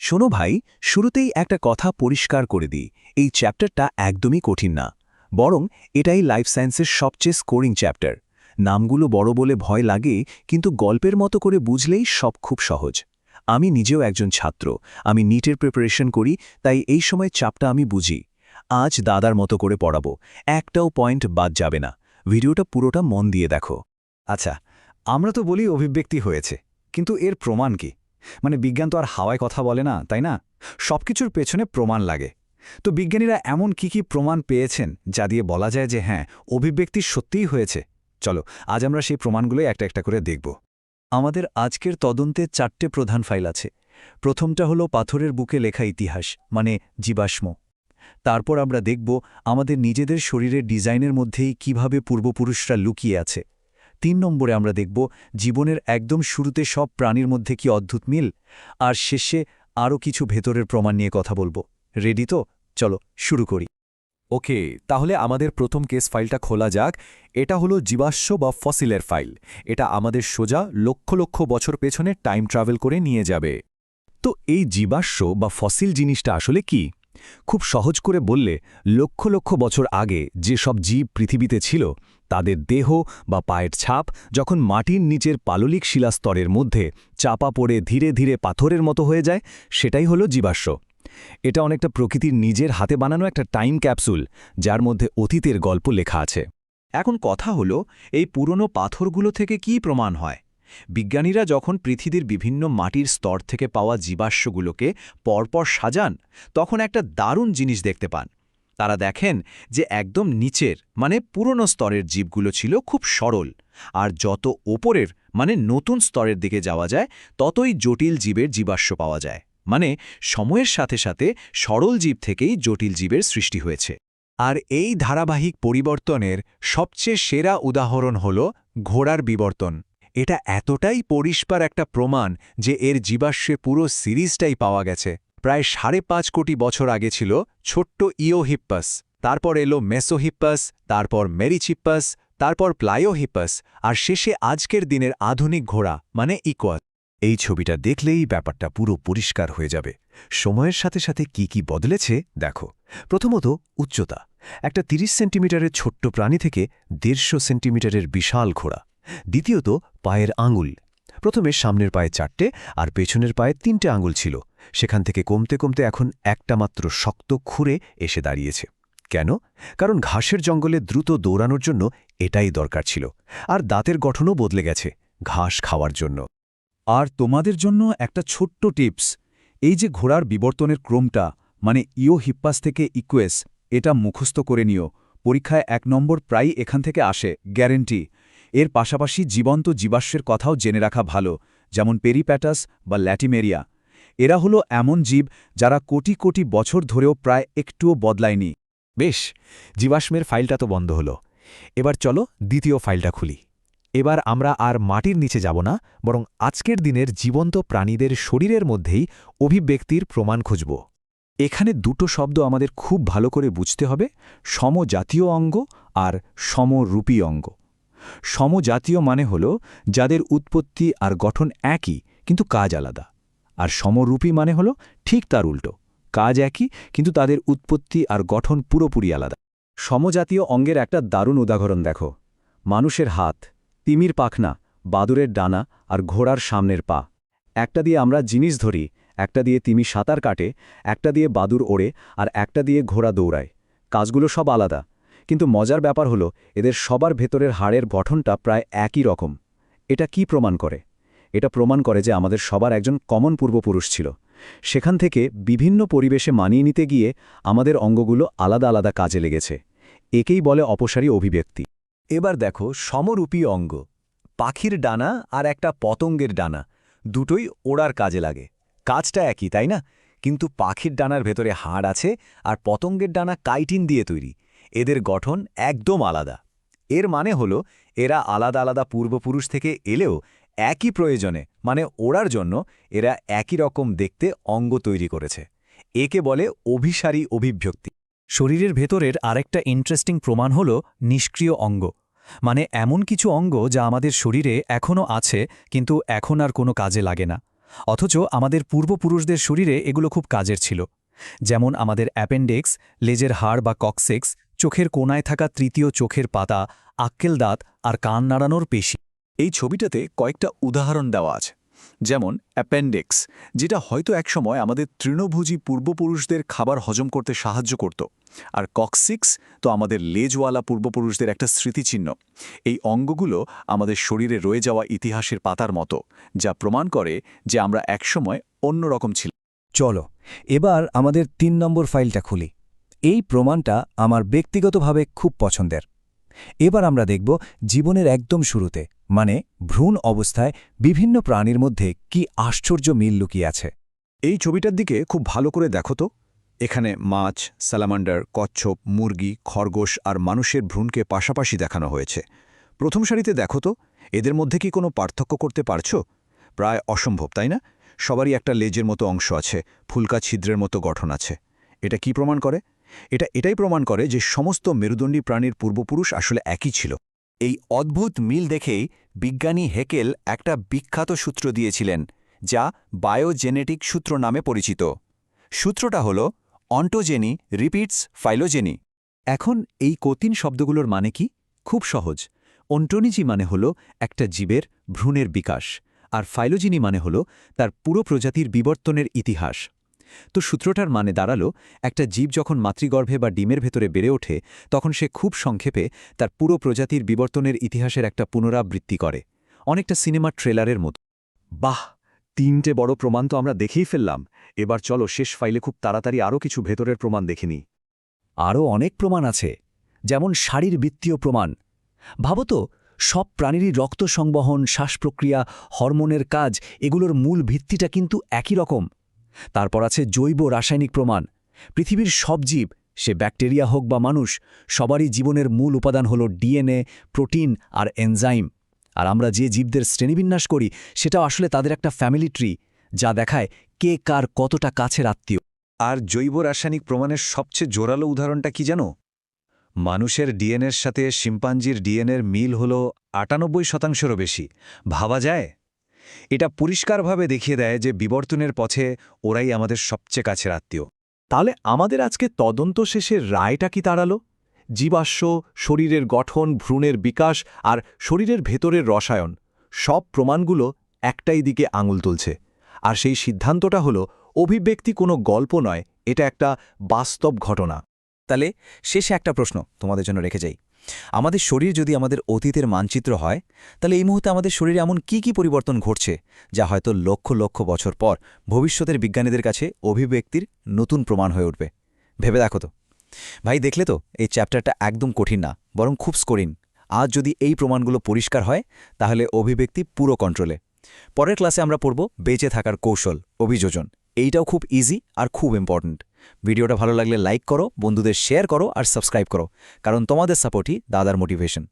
শোনো ভাই, শুরুতেই একটা কথা পরিষ্কার করে দিই, এই চ্যাপ্টারটা একদমই কঠিন না। বরং এটাই লাইফ সায়েন্সের সবচেয়ে স্কোরিং চ্যাপ্টার। নামগুলো বড় বলে ভয় লাগে, কিন্তু গল্পের মতো করে বুঝলেই সব খুব সহজ। আমি নিজেও একজন ছাত্র, আমি নিটের প্রিপারেশন করি, তাই এই সময় চাপটা আমি বুঝি। আজ দাদার মতো করে পড়াবো, একটাও পয়েন্ট বাদ যাবে না। ভিডিওটা পুরোটা মন দিয়ে দেখো। আচ্ছা, আমরা তো বলি অভিব্যক্তি হয়েছে, কিন্তু এর প্রমাণ কি? বিজ্ঞান তো আর হাওয়ায় কথা বলে না, তাই না? সবকিছুর পেছনে প্রমাণ লাগে। তো বিজ্ঞানীরা এমন কি প্রমাণ পেয়েছেন যা দিয়ে বলা যায় যে হ্যাঁ, অভিব্যক্তি সত্যিই হয়েছে? চলো, আজ আমরা সেই প্রমাণগুলোই একটা একটা করে দেখব। আমাদের আজকের তদন্তে 4টে প্রধান ফাইল আছে। প্রথমটা হলো পাথরের বুকে লেখা ইতিহাস, জীবাশ্ম। তারপর আমরা দেখব আমাদের নিজেদের শরীরের ডিজাইনের মধ্যেই কিভাবে পূর্বপুরুষরা লুকিয়ে আছে। 3 নম্বরে আমরা দেখব জীবনের একদম শুরুতে সব প্রাণীর মধ্যে কি অদ্ভুত মিল। আর শেষে আরও কিছু ভেতরের প্রমাণ নিয়ে কথা বলবো। রেডি তো? চলো শুরু করি। ওকে, তাহলে আমাদের প্রথম কেস ফাইলটা খোলা যাক। এটা হলো জীবাশ্ম বা ফসিলের ফাইল। এটা আমাদের সোজা লক্ষ লক্ষ বছর পেছনে টাইম ট্রাভেল করে নিয়ে যাবে। তো এই জীবাশ্ম বা ফসিল জিনিসটা আসলে কি? খুব সহজ করে বললে, লক্ষ লক্ষ বছর আগে যে সব জীব পৃথিবীতে ছিল, তাদের দেহ বা পায়ের ছাপ যখন মাটির নিচের পাললিক শিলাস্তরের মধ্যে চাপা পড়ে ধীরে ধীরে পাথরের মতো হয়ে যায়, সেটাই হলো জীবাশ্ম। এটা অনেকটা প্রকৃতির নিজের হাতে বানানো একটা টাইম ক্যাপসুল, যার মধ্যে অতীতের গল্প লেখা আছে। এখন কথা হলো, এই পুরনো পাথরগুলো থেকে কি প্রমাণ হয়? বিজ্ঞানীরা যখন পৃথিবীর বিভিন্ন মাটির স্তর থেকে পাওয়া জীবাশ্মগুলোকে পরপর সাজান, তখন একটা দারুণ জিনিস দেখতে পান। তারা দেখেন যে একদম নিচের পুরনো স্তরের জীবগুলো ছিল খুব সরল, আর যত ওপরের নতুন স্তরের দিকে যাওয়া যায়, ততই জটিল জীবের জীবাশ্ম পাওয়া যায়। সময়ের সাথে সাথে সরল জীব থেকেই জটিল জীবের সৃষ্টি হয়েছে। আর এই ধারাবাহিক পরিবর্তনের সবচেয়ে সেরা উদাহরণ হল ঘোড়ার বিবর্তন। এটা এতটাই পরিষ্কার একটা প্রমাণ যে এর জীবাশ্মের পুরো সিরিজটাই পাওয়া গেছে। প্রায় 5.5 কোটি বছর আগে ছিল ছোট্ট ইওহিপ্পাস, তারপর এলো মেসোহিপ্পাস, তারপর মেরিচিপ্পাস, তারপর প্লায়োহিপ্পাস, আর শেষে আজকের দিনের আধুনিক ঘোড়া ইকোয়াস। এই ছবিটা দেখলেই ব্যাপারটা পুরো পরিষ্কার হয়ে যাবে। সময়ের সাথে সাথে কি বদলেছে দেখো। প্রথমত, উচ্চতা। একটা 30 সেন্টিমিটারের ছোট্ট প্রাণী থেকে 150 সেন্টিমিটারের বিশাল ঘোড়া। দ্বিতীয়ত, পায়ের আঙুল। প্রথমে সামনের পায়ে 4টে আর পেছনের পায়ে 3টে আঙুল ছিল, সেখান থেকে কমতে কমতে এখন একটা মাত্র শক্ত খুঁড়ে এসে দাঁড়িয়েছে। কেন? কারণ ঘাসের জঙ্গলে দ্রুত দৌড়ানোর জন্য এটাই দরকার ছিল। আর দাঁতের গঠনও বদলে গেছে ঘাস খাওয়ার জন্য। আর তোমাদের জন্য একটা ছোট্ট টিপস। এই যে ঘোড়ার বিবর্তনের ক্রমটা, ইওহিপ্পাস থেকে ইকুয়েস, এটা মুখস্থ করে নিও। পরীক্ষায় 1 নম্বর প্রায়ই এখান থেকে আসে, গ্যারেন্টি। এর পাশাপাশি জীবন্ত জীবাশ্মের কথাও জেনে রাখা ভালো, যেমন পেরিপ্যাটাস বা ল্যাটিমেরিয়া। এরা হলো এমন জীব যারা কোটি কোটি বছর ধরেও প্রায় একটুও বদলায়নি। বেশ, জীবাশ্মের ফাইলটা তো বন্ধ হলো। এবার চলো দ্বিতীয় ফাইলটা খুলি। এবার আমরা আর মাটির নিচে যাব না, বরং আজকের দিনের জীবন্ত প্রাণীদের শরীরের মধ্যেই অভিব্যক্তির প্রমাণ খুঁজব। এখানে দুটো শব্দ আমাদের খুব ভালো করে বুঝতে হবে, সমজাতীয় অঙ্গ আর সমরূপী অঙ্গ। সমজাতীয় হল যাদের উৎপত্তি আর গঠন একই, কিন্তু কাজ আলাদা। আর সমরূপী হল ঠিক তার উল্টো, কাজ একই, কিন্তু তাদের উৎপত্তি আর গঠন পুরোপুরি আলাদা। সমজাতীয় অঙ্গের একটা দারুণ উদাহরণ দেখো। মানুষের হাত, তিমির পাখনা, বাদুরের ডানা আর ঘোড়ার সামনের পা। একটা দিয়ে আমরা জিনিস ধরি, একটা দিয়ে তিমি সাঁতার কাটে, একটা দিয়ে বাদুর ওড়ে, আর একটা দিয়ে ঘোড়া দৌড়ায়। কাজগুলো সব আলাদা, কিন্তু মজার ব্যাপার হলো এদের সবার ভেতরের হাড়ের গঠনটা প্রায় একই রকম। এটা কি প্রমাণ করে? এটা প্রমাণ করে যে আমাদের সবার একজন কমন পূর্বপুরুষ ছিল। সেখান থেকে বিভিন্ন পরিবেশে মানিয়ে নিতে গিয়ে আমাদের অঙ্গগুলো আলাদা আলাদা কাজে লেগেছে। একেই বলে অপসারী অভিব্যক্তি। এবার দেখো সমরূপী অঙ্গ। পাখির ডানা আর একটা পতঙ্গের ডানা, দুটোই ওড়ার কাজে লাগে। কাজটা একই, তাই না? কিন্তু পাখির ডানার ভেতরে হাড় আছে, আর পতঙ্গের ডানা কাইটিন দিয়ে তৈরি। এদের গঠন একদম আলাদা। এর হলো এরা আলাদা আলাদা পূর্বপুরুষ থেকে এলেও একই প্রয়োজনে ওড়ার জন্য এরা একই রকম দেখতে অঙ্গ তৈরি করেছে। একে বলে অভিসারী অভিব্যক্তি। শরীরের ভেতরের আরেকটা ইন্টারেস্টিং প্রমাণ হল নিষ্ক্রিয় অঙ্গ। এমন কিছু অঙ্গ যা আমাদের শরীরে এখনও আছে, কিন্তু এখন আর কোনো কাজে লাগে না। অথচ আমাদের পূর্বপুরুষদের শরীরে এগুলো খুব কাজের ছিল। যেমন আমাদের অ্যাপেন্ডেক্স, লেজের হাড় বা কক্সেক্স, চোখের কোণায় থাকা তৃতীয় চোখের পাতা, আক্কেল দাঁত আর কান নাড়ানোর পেশি। এই ছবিটাতে কয়েকটা উদাহরণ দেওয়া আছে। যেমন অ্যাপেন্ডেক্স, যেটা হয়তো একসময় আমাদের তৃণভোজী পূর্বপুরুষদের খাবার হজম করতে সাহায্য করত, আর কক্সিক্স তো আমাদের লেজওয়ালা পূর্বপুরুষদের একটা স্মৃতিচিহ্ন। এই অঙ্গগুলো আমাদের শরীরে রয়ে যাওয়া ইতিহাসের পাতার মতো, যা প্রমাণ করে যে আমরা একসময় অন্যরকম ছিলাম। চলো এবার আমাদের ৩ নম্বর ফাইলটা খুলি। এই প্রমাণটা আমার ব্যক্তিগতভাবে খুব পছন্দের। এবার আমরা দেখব জীবনের একদম শুরুতে, মানে ভ্রূণ অবস্থায় বিভিন্ন প্রাণীর মধ্যে কি আশ্চর্য মিল লুকিয়ে আছে। এই ছবিটার দিকে খুব ভালো করে দেখো তো। এখানে মাছ, স্যালামান্ডার, কচ্ছপ, মুরগি, খরগোশ আর মানুষের ভ্রূণকে পাশাপাশি দেখানো হয়েছে। প্রথম সারিতে দেখো তো, এদের মধ্যে কি কোনো পার্থক্য করতে পারছো? প্রায় অসম্ভব, তাই না? সবারই একটা লেজের মতো অংশ আছে, ফুলকা ছিদ্রের মতো গঠন আছে। এটা কি প্রমাণ করে? এটাই প্রমাণ করে যে সমস্ত মেরুদণ্ডী প্রাণীর পূর্বপুরুষ আসলে একই ছিল। এই অদ্ভুত মিল দেখেই বিজ্ঞানী হেকেল একটা বিখ্যাত সূত্র দিয়েছিলেন, যা বায়োজেনেটিক সূত্র নামে পরিচিত। সূত্রটা হল অন্টোজেনি রিপিটস ফাইলোজেনি। এখন এই কঠিন শব্দগুলোর মানে কি? খুব সহজ। অন্টোনিজি মানে হল একটা জীবের ভ্রূণের বিকাশ, আর ফাইলোজিনি মানে হল তার পুরো প্রজাতির বিবর্তনের ইতিহাস। তো সূত্রটার মানে দাঁড়ালো, একটা জীব যখন মাতৃগর্ভে বা ডিমের ভেতরে বেড়ে ওঠে, তখন সে খুব সংক্ষেপে তার পুরো প্রজাতির বিবর্তনের ইতিহাসের একটা পুনরাবৃত্তি করে, অনেকটা সিনেমার ট্রেলারের মতো। বাহ, 3টে বড় প্রমাণ তো আমরা দেখেই ফেললাম। এবার চলো শেষ ফাইলে খুব তাড়াতাড়ি আরও কিছু ভেতরের প্রমাণ দেখে নিই। আরও অনেক প্রমাণ আছে, যেমন শারীরবৃত্তীয় প্রমাণ। ভাবো তো, সব প্রাণীরই রক্ত সংবহন, শ্বাসপ্রক্রিয়া, হরমোনের কাজ, এগুলোর মূল ভিত্তিটা কিন্তু একই রকম। তারপর আছে জৈব রাসায়নিক প্রমাণ। পৃথিবীর সব জীব, সে ব্যাকটেরিয়া হোক বা মানুষ, সবারই জীবনের মূল উপাদান হল ডিএনএ, প্রোটিন আর এনজাইম। আর আমরা যে জীবদের শ্রেণীবিন্যাস করি, সেটাও আসলে তাদের একটা ফ্যামিলি ট্রি, যা দেখায় কে কার কতটা কাছের আত্মীয়। আর জৈব রাসায়নিক প্রমাণের সবচেয়ে জোরালো উদাহরণটা কি জানো? মানুষের ডিএনএর সাথে শিম্পাঞ্জির ডিএনএর মিল হল ৯৮%-রও বেশি। ভাবা যায়? এটা পরিষ্কারভাবে দেখিয়ে দেয় যে বিবর্তনের পথে ওরাই আমাদের সবচেয়ে কাছের আত্মীয়। তাহলে আমাদের আজকে তদন্ত শেষে রায়টা কি দাঁড়ালো? জীবাশ্ম, শরীরের গঠন, ভ্রূণের বিকাশ আর শরীরের ভেতরের রসায়ন, সব প্রমাণগুলো একটাই দিকে আঙুল তুলছে। আর সেই সিদ্ধান্তটা হলো, অভিব্যক্তি কোনো গল্প নয়, এটা একটা বাস্তব ঘটনা। তাহলে শেষে একটা প্রশ্ন তোমাদের জন্য রেখে যাই। আমাদের শরীর যদি আমাদের অতীতের মানচিত্র হয়, তাহলে এই মুহূর্তে আমাদের শরীরে এমন কি পরিবর্তন ঘটছে, যা হয়তো লক্ষ লক্ষ বছর পর ভবিষ্যতের বিজ্ঞানীদের কাছে অভিব্যক্তির নতুন প্রমাণ হয়ে উঠবে? ভেবে দেখো তো। ভাই, দেখলে তো, এই চ্যাপ্টারটা একদম কঠিন না, বরং খুব স্কোরিং। আজ যদি এই প্রমাণগুলো পরিষ্কার হয়, তাহলে অভিব্যক্তি পুরো কন্ট্রোলে। পরের ক্লাসে আমরা পড়ব বেঁচে থাকার কৌশল, অভিযোজন। এইটাও খুব ইজি আর খুব ইম্পর্ট্যান্ট। ভিডিওটা ভালো লাগলে লাইক করো, বন্ধুদের শেয়ার করো আর সাবস্ক্রাইব করো, কারণ তোমাদের সাপোর্টই দাদার মোটিভেশন।